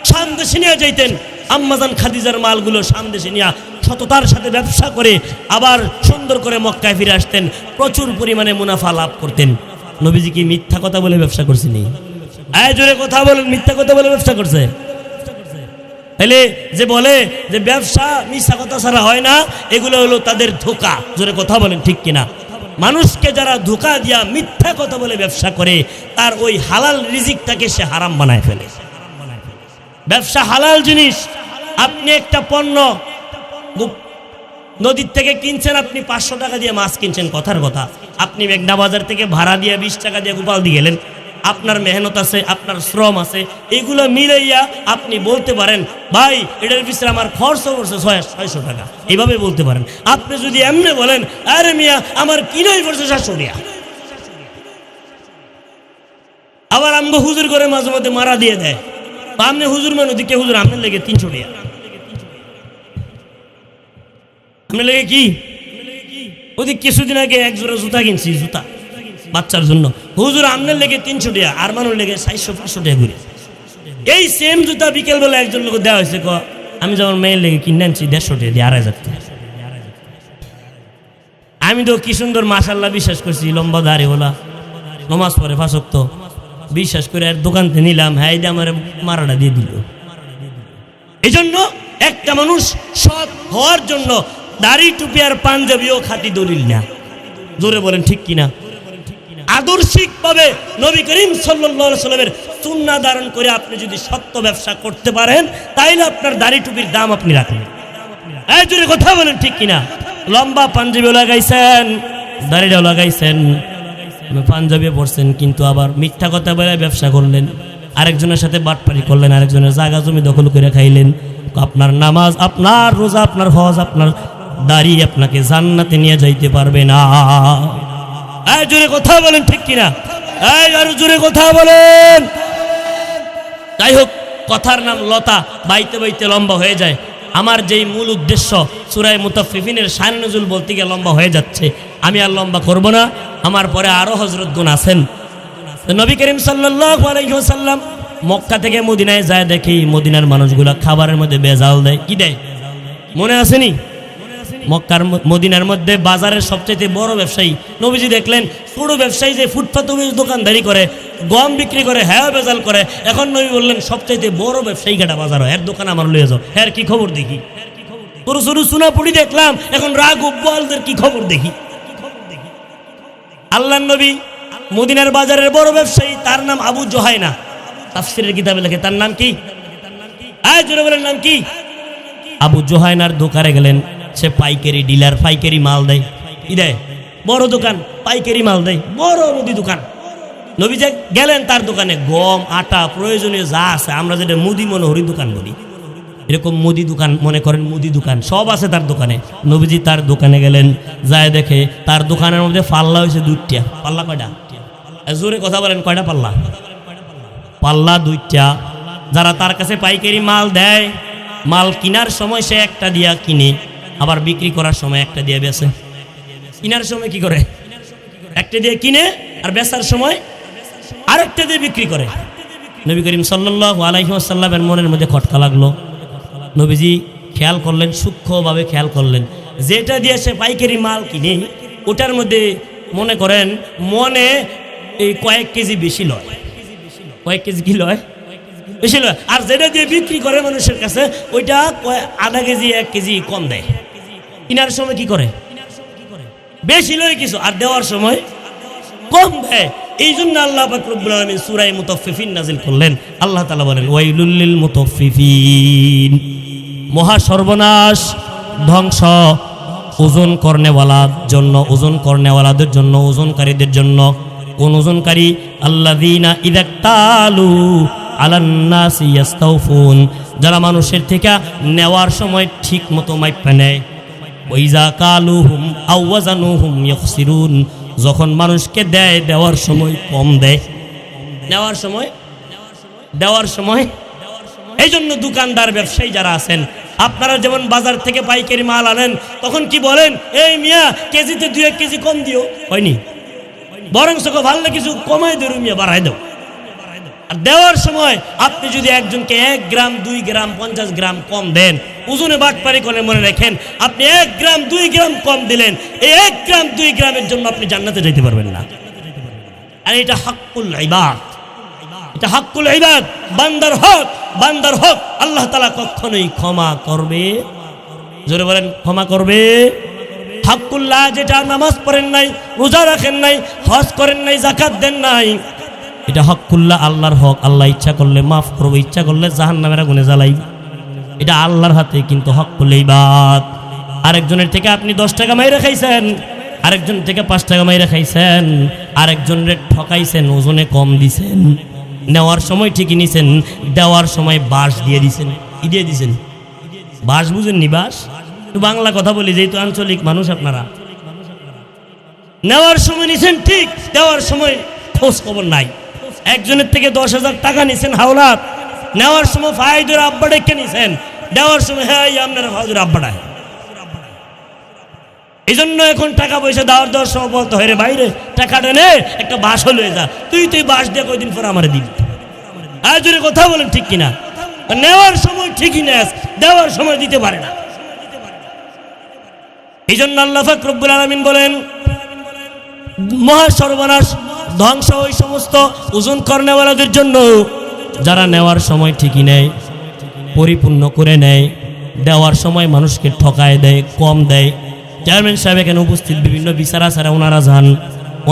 শাম দেশে নিয়ে যাইতেন। আম্মাজান খাদিজার মালগুলো শাম দেশে নিয়ে সততার সাথে ব্যবসা করে আবার সুন্দর করে মক্কায় ফিরে আসতেন, প্রচুর পরিমাণে মুনাফা লাভ করতেন। নবীজি কি মিথ্যা কথা বলে ব্যবসা করছেনি? জোরে কথা বলেন, মিথ্যা কথা বলে ব্যবসা করছে? তাহলে যে বলে যে ব্যবসা মিথ্যা কথা ছাড়া হয় না, এগুলো হলো তাদের ধোঁকা। জোরে কথা বলেন ঠিক কিনা? মানুষকে যারা ধোঁকা দিয়া মিথ্যা কথা বলে ব্যবসা করে, তার ওই হালাল রিজিকটাকে সে হারাম বানায় ফেলে। ব্যবসা হালাল জিনিস। আপনি একটা পণ্য নদীর থেকে কিনছেন, আপনি 500 টাকা দিয়ে মাছ কিনছেন, কথার কথা। আপনি মেঘনা বাজার থেকে ভাড়া দিয়ে 20 টাকা দিয়ে গোপাল দিয়ে গেলেন, আপনার মেহনত আছে, আপনার শ্রম আছে, এগুলো মিলাইয়া আপনি বলতে পারেন, ভাই এটার পিছনে আমার খরচ পড়ছে 600 টাকা, এইভাবে বলতে পারেন। আপনি যদি এমনি বলেন, আরে মিয়া আমার কিনাই পড়ছে 700 টাকা, আবার আমগো হুজুর করে মাঝে মধ্যে মারা দিয়ে দেয়, আপনি হুজুর মানে ওদিকে হুজুর আপনার লেগে 300 টাকা, আপনার লেগে কি ওদিক। কিছুদিন আগে এক জোড়া জুতা কিনছি, জুতা বাচ্চার জন্য, হুজুর আপনার লেগে 300 টাকা, আর মানুষ লেগে 400-500 টাকা ঘুরে। এই সেম জুতা বিকেল বেলা একজন লোক দেওয়া হয়েছে, আমি যখন মেয়ের লেগে কিনে আনছি 150 টাকা দিয়ে, 2,500 টাকা। আমি তো কি সুন্দর মাশাআল্লাহ বিশ্বাস করছি, লম্বা দাড়ি ওলা, নমাজ পড়ে 5 ওয়াক্ত, বিশ্বাস করে আর দোকানতে নিলাম, হ্যাঁ আমার মারাটা দিয়ে দিল। এই জন্য একটা মানুষ সৎ হওয়ার জন্য দাড়ি টুপি আর পাঞ্জাবিও খাঁটি দলিল না। জোরে বলেন ঠিক কিনা? আদর্শিকভাবে নবী করিম সাল্লাল্লাহু আলাইহি সাল্লামের সুন্নাহ ধারণ করে আপনি যদি সত্য ব্যবসা করতে পারেন, তাইলে আপনার দাড়ি টুপির দাম আপনি রাখেন। এই জোরে কথা বলেন ঠিক কিনা? লম্বা পাঞ্জাবিও লাগাইছেন, দাড়িটাও লাগাইছেন, পাঞ্জাবি পরছেন, কিন্তু আবার মিথ্যা কথা বলে ব্যবসা করলেন, আরেকজনের সাথে বাটপারি করলেন, আরেকজনের জায়গা জমি দখল করে খাইলেন। আপনার নামাজ, আপনার রোজা, আপনার হজ, আপনার দাড়ি আপনাকে জান্নাতে নিয়ে যাইতে পারবে না। এই জোরে কথা বলেন ঠিক কিনা? এই আরো জোরে কথা বলেন। যাই হোক, কথার নাম লতা, বাইতে বাইতে লম্বা হয়ে যায়। আমার যেই মূল উদ্দেশ্য সূরা মুতাফফিফিনের শান নুজুল বলতে গিয়ে লম্বা হয়ে যাচ্ছে, আমি আর লম্বা করব না। আমার পরে আরো হযরতগণ আছেন। নবী করিম সাল্লাল্লাহু আলাইহি ওয়াসাল্লাম মক্কা থেকে মদিনায় যায়, দেখি মদিনার মানুষগুলা খাবারের মধ্যে ভেজাল দেয়। কি দেয় মনে আসেনি? মক্কার মদিনার মধ্যে বাজারের সবচেয়ে বড় ব্যবসায়ী নবীজি দেখলেন, ছোট ব্যবসায়ী যে ফুটপাতে দোকানদারি করে, গম বিক্রি করে, হ্যাঁ ভেজাল করে। এখন নবী বললেন, সবচেয়ে বড় ব্যবসায়ী গাটা বাজার হয়, এর দোকান আমার লইয়ে যাও। হ্যাঁ কি খবর দেখি? সরু সরু সুনাপুরি দেখলাম, এখন রাগ উব্বালদের কি খবর দেখি? আল্লাহর নবী মদিনার বাজারের বড় ব্যবসায়ী, তার নাম আবু জুহাইনা। তাফসীরের কিতাবে লেখে তার নাম কি? আয় জোরে বলেন নাম কি? আবু জুহাইনার দোকানে গেলেন। সে পাইকারি ডিলার, পাইকারি মাল দেয়। কি দেয়? বড় দোকান, পাইকারি মাল দেয়, বড় মুদি দোকান। নবী যে গেলেন তার দোকানে, গম, আটা, প্রয়োজনীয় যা আছে, আমরা যেটা মুদি মনোহরি দোকান বলি, এরকম মুদি দোকান মনে করেন, মুদি দোকান সব আছে তার দোকানে। নবীজি তার দোকানে গেলেন, যায় দেখে তার দোকানের মধ্যে পাল্লা হয়েছে 2টা। পাল্লা কয়টা? জোরে কথা বলেন, কয়টা পাল্লা? পাল্লা 2টা। যারা তার কাছে পাইকারি মাল দেয়, মাল কিনার সময় সে একটা দিয়া কিনে, আবার বিক্রি করার সময় একটা দিয়ে বেচে। কিনার সময় কি করে? একটা দিয়ে কিনে, আর বেচার সময় আরেকটা দিয়ে বিক্রি করে। নবী করিম সাল্লাল্লাহু আলাইহি ওয়াসাল্লামের মনের মধ্যে খটকা লাগলো। নবীজি খেয়াল করলেন, সূক্ষ্মভাবে খেয়াল করলেন, যেটা দিয়ে সে পাইকারি মাল কিনে, ওটার মধ্যে মনে করেন মনে এই কয়েক কেজি বেশি লয়। কয়েক কেজি কি লয়? বেশি লয়। আর যেটা দিয়ে বিক্রি করে মানুষের কাছে, ওইটা আধা কেজি 1 কেজি কম দেয়। কিনার সময় কি করে? বেশি লয় কিছু, আর দেওয়ার সময় কম দেয়। এই জন্য আল্লাহ পাক রব্বুল আলামিন সূরা মুতাফফিফিন নাযিল করলেন। আল্লাহ তাআলা বলেন, ওয়াইলুল লিল মুতাফফিফিন, মহা সর্বনাশ, ধ্বংস ওজন করনেওয়ালার জন্য, ওজন করনেওয়ালাদের জন্য, ওজনকারীদের জন্য। কোন ওজনকারী? আল্লাযীনা ইযাক্তালু আলান নাসি ইস্তাউফুন, যারা মানুষের থেকে নেওয়ার সময় ঠিক মতো মাইপা নেয়। ওয়াইজা কালুহুম আও ওয়াজানুহুম ইয়াখসিরুন, যখন মানুষকে দেয়, দেওয়ার সময় কম দেয়, দেওয়ার সময়। এই জন্য দোকানদার, ব্যবসায়ী যারা আছেন, আপনারা যেমন বাজার থেকে পাইকারি মাল আনেন, তখন কি বলেন? এই মিয়া, কেজিতে 2-1 কেজি কম দিও। হয়নি? বরং সকে ভালো কিছু কমাই দেব মিয়া, বাড়াই দেব। আর দেওয়ার সময় আপনি যদি একজনকে 1 গ্রাম, 2 গ্রাম, 50 গ্রাম কম দেন, ওজনে বাটপারি করে, মনে রাখেন, আপনি 1 গ্রাম, 2 গ্রাম কম দিলেন, এই 1 গ্রাম, 2 গ্রামের জন্য আপনি জান্নাতে যেতে পারবেন না। আর এটা হাক্কুল ইবাদ, এটা হাক্কুল ইবাদ, বান্দার হক, বান্দার হক আল্লাহ তাআলা কখনোই ক্ষমা করবে। জোরে বলেন, ক্ষমা করবে। হাক্কুল্লাহ, যেটা নামাজ পড়েন নাই, রোজা রাখেন নাই, হজ করেন নাই, যাকাত দেন নাই, এটা হকুল্লাহ, আল্লাহর হক। আল্লাহ ইচ্ছা করলে মাফ করবে, ইচ্ছা করলে জাহান্নামের আগুনে জ্বালাই। এটা আল্লাহর হাতে, কিন্তু হকুল ইবাদ। আরেকজনের থেকে আপনি 10 টাকা মাইরা খাইছেন, আরেকজন থেকে 5 টাকা মাইরা খাইছেন, আরেকজনের ঠকাইছেন, ওজনে কম দিছেন, নেওয়ার সময় ঠিকই নিছেন, দেওয়ার সময় বাঁশ দিয়ে দিছেন। কি দিয়ে দিছেন? বাঁশ বুঝেননি? বাঁশ, একটু বাংলা কথা বলি, যেহেতু আঞ্চলিক মানুষ আপনারা। নেওয়ার সময় নিছেন ঠিক, দেওয়ার সময় খোঁজ খবর নাই। একজনের থেকে 10,000 টাকা নিছেন হাওলাত, নেওয়ার সময় ফায়দুর আব্বা ডেকে নিছেন, দেওয়ার সময় হ্যাঁ আপনারা ফায়দুর আব্বাটা। এই জন্য এখন টাকা পয়সা দেওয়ার সময় বলতে হয়, রে বাইরে টাকাটা নে, একটা বাঁশ লয়ে যা, তুই বাঁশ দিয়ে কয়দিন পর আমার দিবি। আর যদি কথা বলেন ঠিক কিনা? নেওয়ার সময় ঠিকই নেস, দেওয়ার সময় দিতে পারে না। এই জন্য আল্লাহ পাক রব্বুল আলামিন বলেন, মহা সর্বনাশ, ধ্বংস ওই সমস্ত ওজন করনেওয়ালাদের জন্য, যারা নেওয়ার সময় ঠিকই নেয়, পরিপূর্ণ করে নেয়, দেওয়ার সময় মানুষকে ঠকায় দেয়, কম দেয়। চেয়ারম্যান সাহেব এখানে উপস্থিত, বিভিন্ন বিচার আচারে ওনারা যান,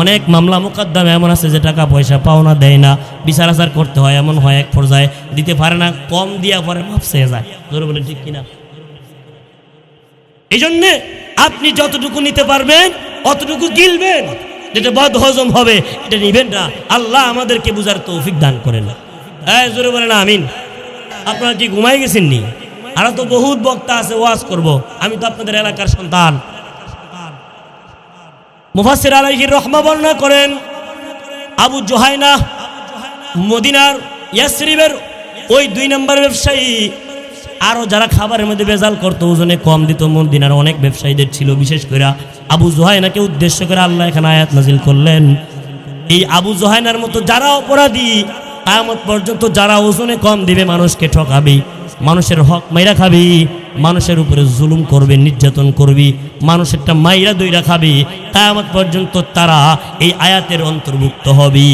অনেক মামলা মোকদ্দমা এমন আছে যে টাকা পয়সা পাওনা দেয় না, বিচার আচার করতে হয়, এমন হয় এক পর্যায়ে দিতে পারে না, কম দিয়া পরে মাপ চেয়ে যায়। ধরে বলে ঠিক কিনা? এই জন্যে আপনি যতটুকু নিতে পারবেন অতটুকু গিলবেন, যেটা বদ হজম হবে এটা নিবেন না। আল্লাহ আমাদেরকে বুঝার তৌফিক দান করেন। জোরে বলেন আমিন। আপনারা কি ঘুমাই গেছেন নি? আরো তো বহুত বক্তা আছে, ওয়াজ করব। আমি তো আপনাদের এলাকার সন্তান। মুফাসসির আলাইহির রহমা বর্ণনা করেন, আবু জুহাইনা মদিনার ইয়াসরিবের ওই 2 নম্বর ব্যবসায়ী, আরো যারা খাবারের মধ্যে ভেজাল করতো, ওজনে কম দিত, মদিনার অনেক ব্যবসায়ীদের ছিল। বিশেষ করে আবু জুহাইনাকে উদ্দেশ্য করে আল্লাহ এখানে আয়াত নাজিল করলেন, এই আবু জুহাইনার মতো যারা অপরাধী, কিয়ামত পর্যন্ত যারা ওজনে কম দিবে, মানুষকে ঠকাবি, মানুষের হক মাইরা খাবি, মানুষের উপরে জুলুম করবে, নির্যাতন করবি, মানুষেরটা মাইরা দইরা খাবি, কিয়ামত পর্যন্ত তারা এই আয়াতের অন্তর্ভুক্ত হবে।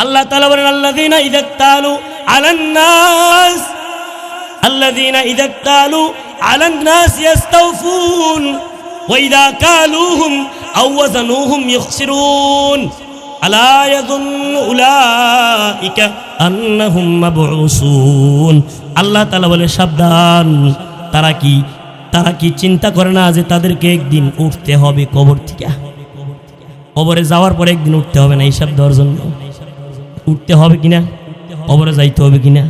আল্লাহ তাআলা বলেন, আল্লাযীনা ইযা তালু আলান নাস, আল্লাযীনা ইযা তালু আলান নাস ইস্তাওফুন ওয়া ইযা কালুহুম আও ওয়াজানুহুম ইখসিরুন আলা ইয়াযুন্নু উলাইকা আন্নাহুম মাবউসুন। আল্লাহ তাআলা বলে, সাবধান, তারা কি চিন্তা করে না যে তাদেরকে একদিন উঠতে হবে কবর থেকে? কবরে যাওয়ার পরে একদিন উঠতে হবে না হিসাব দেওয়ার জন্য? উঠতে হবে কিনা? কবরে যাইতে হবে কিনা?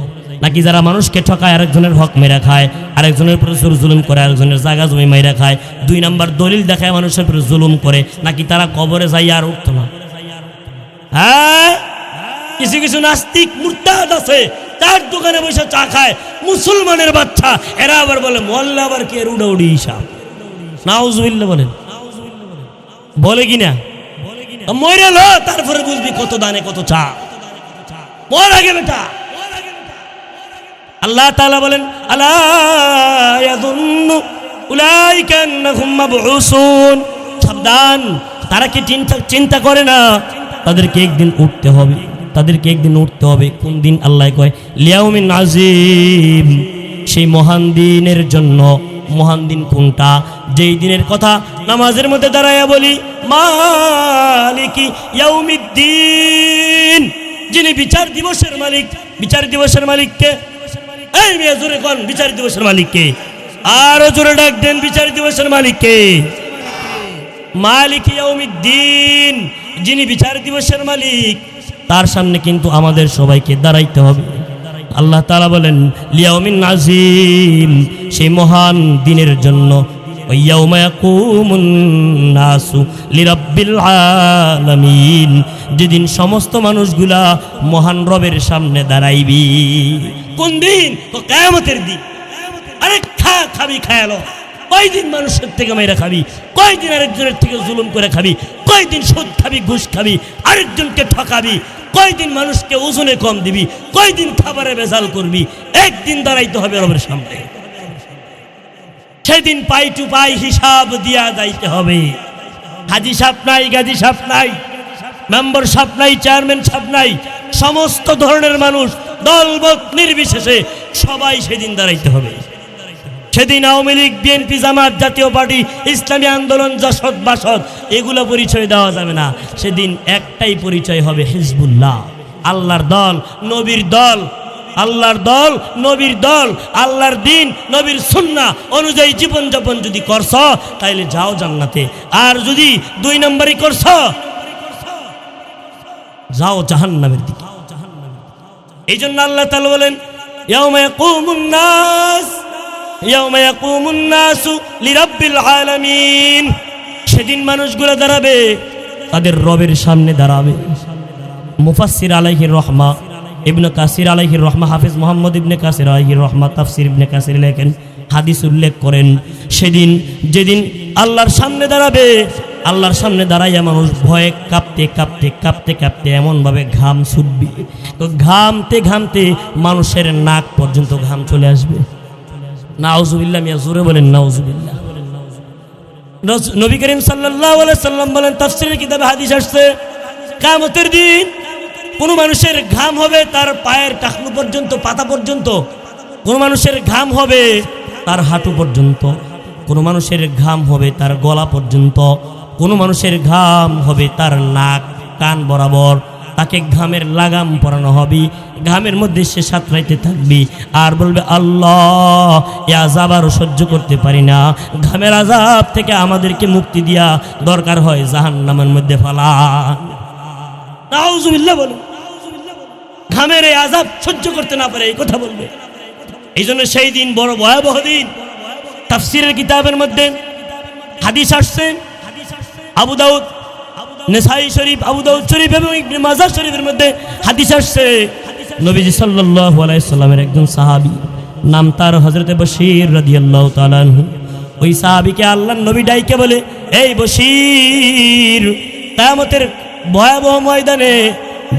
নাকি যারা মানুষকে ঠকায়, আরেকজনের হক মেরা খায়, আরেকজনের উপরে জুলুম করে, আরেকজনের জায়গা জমি মেরা খায়, 2 নম্বর দলিল দেখায় মানুষের উপরে জুলুম করে, নাকি তারা কবরে যাই আর উঠতো না? হ্যাঁ, কিছু কিছু নাস্তিক মুরতাদ আছে, তার দোকানে বসে চা খায়, মুসলমানের বাচ্চা, এরা আবার বলে মোল্লা আবার কে উড়াউড়ি হিসাব। নাউজুবিল্লাহ বলেন, বলে কিনা? মরে লো, তারপরে বুঝবি কত দানে কত চা, মর আগে বেটা। আল্লাহ তাআলা বলেন, আলা ইয়াযুন্নু উলাইকা আন্নাহুম মাবউসুন, সাবধান, তারা কি চিন্তা করে না তাদেরকে একদিন উঠতে হবে, তাদেরকে একদিন উঠতে হবে। কোন দিন? আল্লাহ কয় লিয়াউমিন আযীম, সেই মহান দিনের জন্য। মহান দিন কোনটা? যেই দিনের কথা নামাজের মধ্যে দাঁড়াইয়া বলি, মালিকি ইয়াউমিদ্দিন, যিনি বিচার দিবসের মালিক। বিচার দিবসের মালিককে? এই মেয়ে জোরে কোন বিচার দিবসের মালিককে? আরো জোরে ডাক দেন, বিচার দিবসের মালিককে? মালিকি ইয়াউমিদ্দিন, যিনি বিচার দিবসের মালিক, তার সামনে কিন্তু আমাদের সবাইকে দাঁড়াইতে হবে। আল্লাহ তাআলা বলেন লিয়াউমিন আযীম, সেই মহান দিনের জন্য। ইয়াউমা ইয়াকুমুন নাসু লিরাব্বিল আলামিন, যেদিন সমস্ত মানুষগুলা মহান রবের সামনে দাঁড়াইবি। কোন দিন? তো কিয়ামতের দিন। আরে খাবি খায়ালো, কয়দিন মানুষের থেকে মেরে খাবি, কয়দিন আরেকজনের থেকে জুলুম করে খাবি, কয়দিন সুদ খাবি, ঘুষ খাবি, আরেকজনকে ঠকাবি, কয়দিন মানুষকে ওজনে কম দিবি, কয়দিন খাবারে ভেজাল করবি। একদিন দাঁড়াইতে হবে রবের সামনে। সেদিন পাই টু পাই হিসাব দিয়া যাইতে হবে। হাজি সাহেব নাই, গাজী সাহেব নাই, মেম্বার সাহেব নাই, চেয়ারম্যান সাহেব নাই, সমস্ত ধরনের মানুষ দলমত নির্বিশেষে সবাই সেদিন দাঁড়াইতে হবে। সেদিন আওয়ামী লীগ, বিএনপি, জামাত, জাতীয় পার্টি, ইসলামী আন্দোলন, জাসদ বাসদ এগুলো পরিচয় দেওয়া যাবে না। সেদিন একটাই পরিচয় হবে, হিজবুল্লাহ, আল্লাহর দল, নবীর দল। আল্লাহর দল, নবীর দল, আল্লাহর দিন, নবীর সুন্নাহ অনুযায়ী জীবনযাপন যদি করছ তাইলে যাও জান্নাতে। আর যদি 2 নম্বরই করছ, যাও জাহান্নামের দিকে। এই জন্য আল্লাহ তাআলা বলেন ইয়াউমা ইয়াকুমুন নাস, ইয়াউমা ইয়াকুমুন নাসু লিরাব্বিল আলামিন, সেদিন মানুষগুলো দাঁড়াবে, তাদের রবের সামনে দাঁড়াবে। মুফাসসির আলাইহির রহমা, ইবনে কাসির আলাইহির রহমা, হাফেজ মোহাম্মদ ইবনে কাসির আলাইহির রহমা, তাফসির ইবনে কাসির লেখেন, হাদিস উল্লেখ করেন, সেদিন যেদিন আল্লাহর সামনে দাঁড়াবে, আল্লাহর সামনে দাঁড়াইয়া মানুষ ভয়ে কাঁপতে কাঁপতে কাঁপতে কাঁপতে এমনভাবে ঘাম ছুটবে, তো ঘামতে ঘামতে মানুষের নাক পর্যন্ত ঘাম চলে আসবে। নাউজুবিল্লাহ, মিয়া জোরে বলেন নাউজুবিল্লাহ। নবী করিম সাল্লাল্লাহু আলাইহি সাল্লাম বলেন, তাফসীরের কিতাবে হাদিস আসছে, কিয়ামতের দিন কোন মানুষের ঘাম হবে তার পায়ের টাকনু পর্যন্ত, পাতা পর্যন্ত। কোন মানুষের ঘাম হবে তার হাঁটু পর্যন্ত, কোন মানুষের ঘাম হবে তার গলা পর্যন্ত, কোন মানুষের ঘাম হবে তার নাক কান বরাবর। তাকে ঘামের লাগাম পরানো হবে, ঘামের মধ্যে সে সাঁতরাইতে থাকবি আর বলবে আল্লাহ এ আযাব আর সহ্য করতে পারি না, ঘামের আযাব থেকে আমাদেরকে মুক্তি দিয়া দরকার হয় জাহান্নামের মধ্যে ফালান। নাউযুবিল্লাহ বলুন। ঘামের এই আযাব সহ্য করতে না পারে এই কথা বলবে। এই জন্য সেই দিন বড় ভয়াবহ দিন। তাফসীরের কিতাবের মধ্যে হাদিস আসছে, আবু দাউদ নেসাই শরীফ, আবু দাউদ শরীফ এবং ইবনে মাজাহ শরীফের মধ্যে হাদিস আসছে, নবীজি সাল্লাল্লাহু আলাইহি সাল্লামের একজন সাহাবী, নাম তার হযরত বশীর রাদিয়াল্লাহু তাআলা আনহু। ওই সাহাবীকে আল্লাহর নবী ডাইকে বলে, এই বশীর, কিয়ামতের ভয়াবহ ময়দানে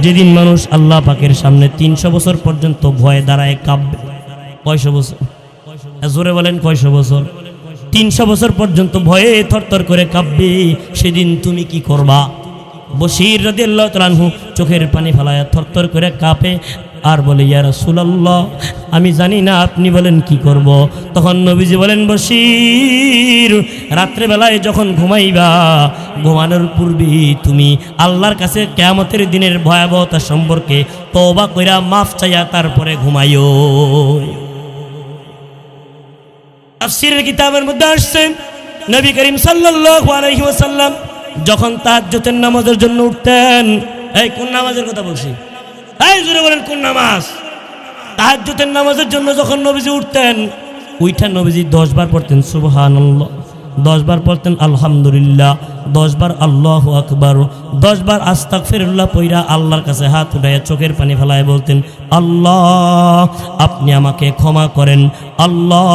যেদিন মানুষ আল্লাহ পাকের সামনে 300 বছর পর্যন্ত ভয়ে দাঁড়ায় কাঁপবে। কয়শো বছর? জোরে বলেন কয়শো বছর? 300 বছর পর্যন্ত ভয়ে থরথর করে কাঁপবে, সেদিন তুমি কি করবা? বশীর রাদিয়াল্লাহু তাআলা আনহু চোখের পানি ফেলায়া থরথর করে কাঁপে আর বলে, ইয়া রাসূলুল্লাহ, আমি জানি না, আপনি বলেন কি করব। তখন নবীজি বলেন, বশীর, রাত্রেবেলায় যখন ঘুমাইবা, ঘুমানোর পূর্বে তুমি আল্লাহর কাছে কিয়ামতের দিনের ভয়াবহতা সম্পর্কে তওবা কইরা মাফ চাইয়া তারপরে ঘুমাইও। তাফসীরের কিতাবের মধ্যে আসছে, নবী করিম সাল্লাল্লাহু আলাইহি ওয়াসাল্লাম যখন তাহাজ্জুদের নামাজের জন্য উঠতেন, এই কোন নামাজের কথা বলছি? এই জোরে বলেন কোন নামাজ? তাহাজ্জুদের নামাজের জন্য যখন নবীজি উঠতেন, উইঠা নবীজি 10 বার পড়তেন সুবহানাল্লাহ, 10 বার পড়তেন আলহামদুলিল্লাহ, 10 বার আল্লাহু আকবার, 10 বার আস্তাগফিরুল্লাহ পইরা আল্লাহর কাছে হাত উঠাইয়া চোখের পানি ফেলায় বলতেন, আল্লাহ আপনি আমাকে ক্ষমা করেন, আল্লাহ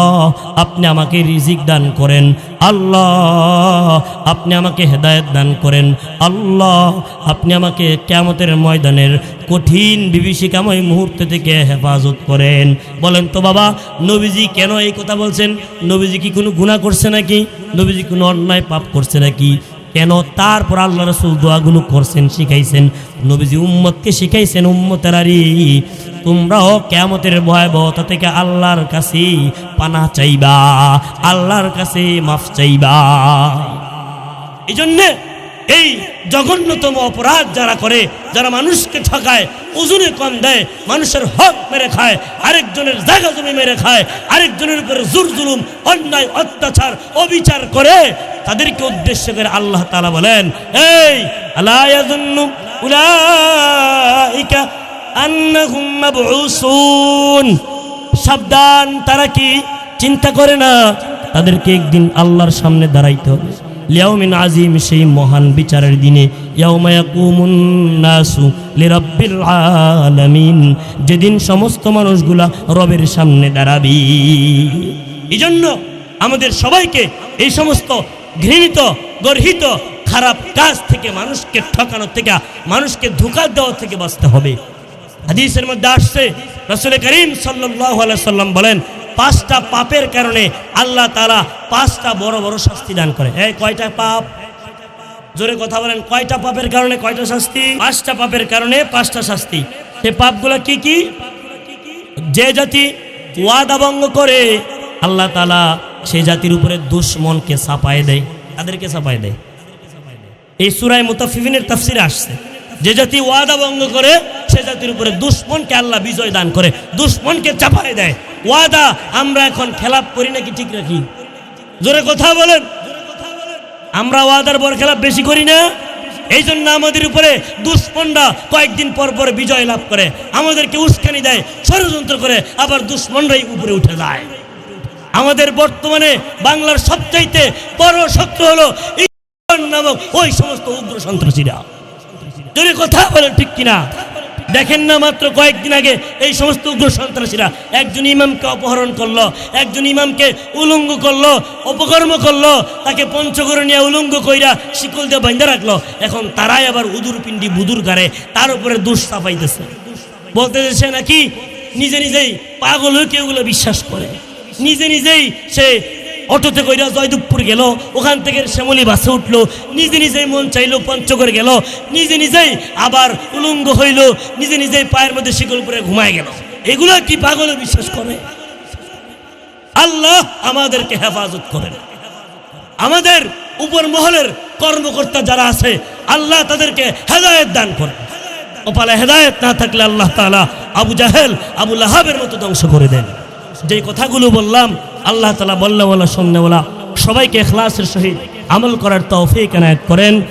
আপনি আমাকে রিজিক দান করেন, আল্লাহ আপনি আমাকে হেদায়েত দান করেন, আল্লাহ আপনি আমাকে কিয়ামতের ময়দানের কঠিন বিভীষিকাময় মুহূর্ত থেকে হেফাজত করেন। বলেন তো বাবা, নবীজি কেন এই কথা বলছেন? নবীজি কি কোনো গুনাহ করছে নাকি? নবীজি কোনো অন্যায় পাপ করছে নাকি? কেন? তারপর আল্লাহ রাসূল দোয়াগুলো করছেন, শিখাইছেন। নবীজি উম্মতকে শিখাইছেন, উম্মতেরারি তোমরাও কিয়ামতের ভয়াবহতা থেকে আল্লাহর কাছে পানাহ চাইবা, আল্লাহর কাছে মাফ চাইবা। এই জন্যে এই জঘন্যতম অপরাধ যারা করে, যারা মানুষকে ঠকায়, ওজনে কম দেয়, মানুষের হক মেরে খায়, আরেকজনের জায়গা জমি মেরে খায়, আরেকজনের উপরে জোর জুলুম, অন্যায় অত্যাচার অবিচার করে, তাদেরকে উদ্দেশ্য করে আল্লাহ তাআলা বলেন, এই আলা ইয়াযুন্নু উলাইকা আন্নাহুম মাবউসুন, সাবধান, তারা কি চিন্তা করে না তাদেরকে একদিন আল্লাহর সামনে দাঁড়াইতে হবে। লিয়াউমিন আজিম, সেই মহান বিচারের দিনে, ইয়াউমা ইয়াকুমুন নাসু লিরাব্বিল আলামিন, যেদিন সমস্ত মানুষগুলা রবের সামনে দাঁড়াবে। এজন্য আমাদের সবাইকে এই সমস্ত ঘৃণিত গর্হিত খারাপ কাজ থেকে, মানুষকে ঠকানো থেকে, মানুষকে ধোঁকা দেওয়া থেকে বাঁচতে হবে। হাদিসের মধ্যে আসছে, রাসূল করিম সাল্লাল্লাহু আলাইহি সাল্লাম বলেন, 5টা পাপের কারণে আল্লাহ তাআলা 5টা বড় বড় শাস্তি দান করে। এই কয়টা পাপ? জোরে কথা বলেন, কয়টা পাপের কারণে কয়টা শাস্তি? 5টা পাপের কারণে 5টা শাস্তি। সেই পাপগুলো কি কি? যে জাতি ওয়াদা ভঙ্গ করে, আল্লাহ তাআলা সেই জাতির উপরে দুশমনকে চাপায় দেয়। তাদেরকে চাপায় দেয়। এই সূরা মুতাফফিফিনের তাফসীরে আসছে, যে জাতি ওয়াদা ভঙ্গ করে সে জাতির উপরে দুশমনকে আল্লাহ বিজয় দান করে, দুশমনকে চাপায় দেয়। ওয়াদা আমরা এখন খেলাপ করি নাকি ঠিক রাখি? জোরে কথা বলেন। আমরা ওয়াদার বরখেলাপ বেশি করি না? এই জন্য আমাদের উপরে দুশমনরা কয়েকদিন পর পর বিজয় লাভ করে, আমাদেরকে উস্কানি দেয়, ষড়যন্ত্র করে, আবার দুশমনরাই উপরে উঠে যায়। আমাদের বর্তমানে বাংলার সবচাইতে বড় শত্রু হলো ইসলাম নামক ওই সমস্ত উগ্র সন্ত্রাসীরা। জোরে কথা বলেন ঠিক কিনা? দেখেন না, মাত্র কয়েকদিন আগে এই সমস্ত উগ্র সন্ত্রাসীরা একজন ইমামকে অপহরণ করলো, একজন ইমামকে উলঙ্গ করলো, অপকর্ম করলো, তাকে পঞ্চগড়ে নিয়ে উলঙ্গ কইরা শিকল দিয়ে বাঁধা রাখলো। এখন তারাই আবার উদুর পিণ্ডি বুদুর গারে তার উপরে দোষ চাপাইতেছে, বলতেছে নাকি নিজে নিজেই পাগল হয়ে কেউ এগুলো বিশ্বাস করে। নিজে নিজেই সে অটোতে কইরা জয়দেবপুর গেল, ওখান থেকে শ্যামলী বাসে উঠলো, নিজে নিজেই মন চাইলো পঞ্চগড় গেল, নিজে নিজেই আবার উলঙ্গ হইল, নিজে নিজেই পায়ের মধ্যে শিকল পরে ঘুমায় গেল। এগুলো কি পাগলে বিশ্বাস করে? আল্লাহ আমাদেরকে হেফাজত করেন। আমাদের উপর মহলের কর্মকর্তা যারা আছে আল্লাহ তাদেরকে হেদায়েত দান করেন। কপালে হেদায়েত না থাকলে আল্লাহ তাআলা আবু জাহেল আবু লাহাবের মতো ধ্বংস করে দেন। যেই কথাগুলো বললাম আল্লাহ তাআলা বললেওয়ালা শুননেওয়ালা সবাইকে ইখলাসের সহিত আমল করার তৌফিক এনায়েত করেন।